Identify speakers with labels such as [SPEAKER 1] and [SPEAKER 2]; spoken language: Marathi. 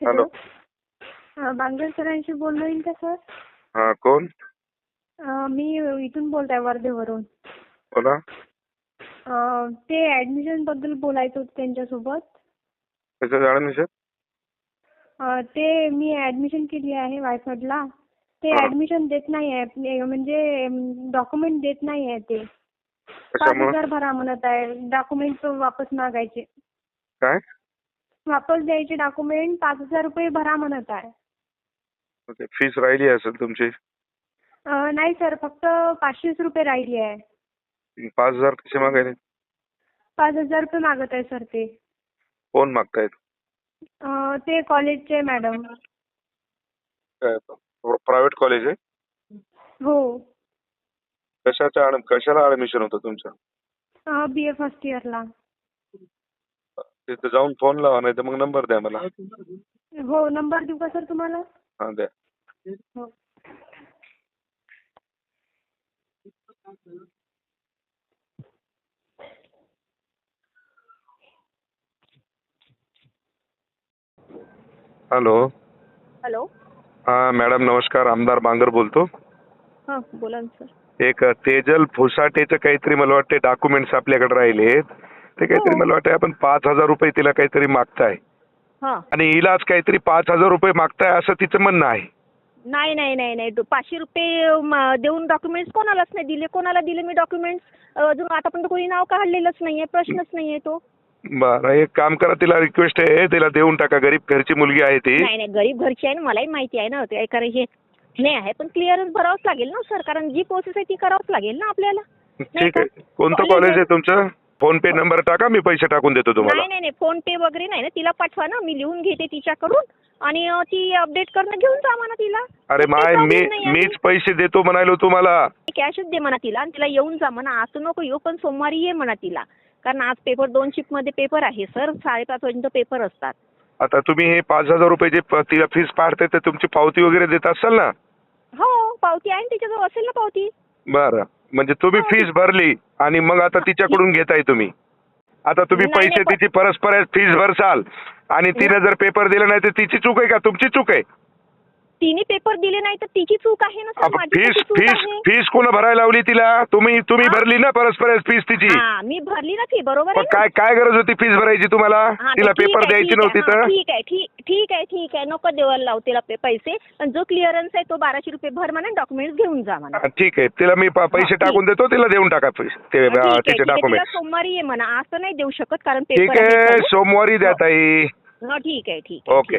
[SPEAKER 1] हॅलो.
[SPEAKER 2] बांगर सरांशी बोलणं येईल का सर?
[SPEAKER 1] हा, कोण?
[SPEAKER 2] मी इथून बोलते वर्धेवरून.
[SPEAKER 1] बोला.
[SPEAKER 2] ते ऍडमिशन बद्दल बोलायचं होतं त्यांच्यासोबत.
[SPEAKER 1] त्याचं ऍडमिशन?
[SPEAKER 2] ते मी ऍडमिशन केली आहे वायफडला. ते ऍडमिशन देत नाही आहे, म्हणजे डॉक्युमेंट देत नाही आहे ते. 5,000 भरा म्हणत आहे. डॉक्युमेंट वापस मागायचे.
[SPEAKER 1] काय?
[SPEAKER 2] वापस द्यायचे डॉक्युमेंट 5,000 रुपये भरा म्हणत आहे.
[SPEAKER 1] ओके, फीस राहिली असेल तुमची.
[SPEAKER 2] नाही सर, फक्त 500 रुपये राहिली आहे.
[SPEAKER 1] 5,000 कसे मागायले?
[SPEAKER 2] 5,000 रुपये मागत आहे सर ते.
[SPEAKER 1] कोण मागतायत?
[SPEAKER 2] ते कॉलेजचे मॅडम.
[SPEAKER 1] प्रायव्हेट कॉलेज आहे?
[SPEAKER 2] हो.
[SPEAKER 1] कशाला ऍडमिशन होतं तुमचं?
[SPEAKER 2] BA फर्स्ट इयरला.
[SPEAKER 1] तिथे जाऊन फोन लावा, नाही तर मग नंबर द्या मला.
[SPEAKER 2] हो, नंबर देऊ का सर तुम्हाला?
[SPEAKER 1] हा, द्या.
[SPEAKER 2] हो.
[SPEAKER 1] हॅलो.
[SPEAKER 2] हॅलो.
[SPEAKER 1] हा मॅडम, नमस्कार. आमदार बांगर बोलतो.
[SPEAKER 2] हां, बोला ना सर.
[SPEAKER 1] एक तेजल फुसाटेचं काहीतरी मला वाटते डॉक्युमेंट्स आपल्याकडे राहिलेत. ते काहीतरी मला वाटतं आपण 5,000 रुपये तिला काहीतरी मागताय.
[SPEAKER 2] हां.
[SPEAKER 1] आणि हिलाच काहीतरी 5,000 रुपये मागताय असं तिचं म्हणणं आहे.
[SPEAKER 2] नाही नाही नाही नाही 500 रुपये देऊन डॉक्युमेंट्स कोणालाच नाही दिले. कोणाला दिले मी डॉक्युमेंट्स? अजून आतापर्यंत कोणी नाव काढलेलंच नाहीये. प्रश्नच नाहीये तो.
[SPEAKER 1] बरं, एक काम करा, तिला रिक्वेस्ट आहे, तिला देऊन टाका. गरीब घरची मुलगी आहे ती.
[SPEAKER 2] नाही नाही, गरीब घरची आहे ना, मलाही माहिती आहे ना. ते कारण हे नाही आहे, पण क्लिअरन्स भरावंच लागेल ना सर, कारण जी प्रोसेस आहे ती करावंच लागेल ना आपल्याला.
[SPEAKER 1] ठीक आहे. कोणतं कॉलेज आहे तुमचं? फोन पे नंबर टाका, मी पैसे टाकून देतो तुम्हाला.
[SPEAKER 2] नाही नाही नाही, फोन पे वगैरे नाही ना. तिला पाठवा ना, मी लिहून घेते तिच्याकडून आणि ती अपडेट करणं घेऊन जा म्हणा तिला.
[SPEAKER 1] अरे मीच पैसे देतो म्हणालो तुम्हाला.
[SPEAKER 2] कॅशच दे म्हणा तिला आणि तिला येऊन जा म्हणा. आज तर नको येऊ, पण सोमवारी ये म्हणा तिला. कारण आज पेपर 2 शिफ्टमध्ये पेपर आहे सर. 5:30 पर्यंत पेपर असतात.
[SPEAKER 1] आता तुम्ही हे 5,000 रुपये जे तिला फीस पाडते तर तुमची पावती वगैरे देत असाल ना?
[SPEAKER 2] हो, पावती आहे तिच्याजवळ, असेल ना पावती.
[SPEAKER 1] बरं, म्हणजे तुम्ही फीस भरली आणि मग आता तिच्याकडून घेताय तुम्ही. आता तुम्ही पैसे तिची परस्पर फीस भरसाल आणि तिने जर पेपर दिला नाही तर तिची चूक आहे का तुमची चूक आहे?
[SPEAKER 2] तिने पेपर दिले नाही तर तिची चूक आहे ना सर.
[SPEAKER 1] फीस कोण भरायला लावली तिला? तुम्ही भरली ना परस्पर फीस तिची.
[SPEAKER 2] मी भरली ना फी, बरोबर आहे.
[SPEAKER 1] काय गरज होती फीस भरायची तुम्हाला? तिला पेपर द्यायची नव्हती तर?
[SPEAKER 2] ठीक आहे, नको देवाला लावू तिला पैसे. पण जो क्लिअरन्स आहे तो 1,200 रुपये भर म्हणा, डॉक्युमेंट्स घेऊन जा म्हणा.
[SPEAKER 1] ठीक आहे, तिला मी पैसे टाकून देतो, तिला देऊन टाका तिचे डॉक्युमेंट.
[SPEAKER 2] सोमवारी ये म्हणा, आज तर नाही देऊ शकत कारण
[SPEAKER 1] ठीक
[SPEAKER 2] पेपर
[SPEAKER 1] आहे, सोमवारी द्या ताई.
[SPEAKER 2] ठीक आहे.
[SPEAKER 1] ओके.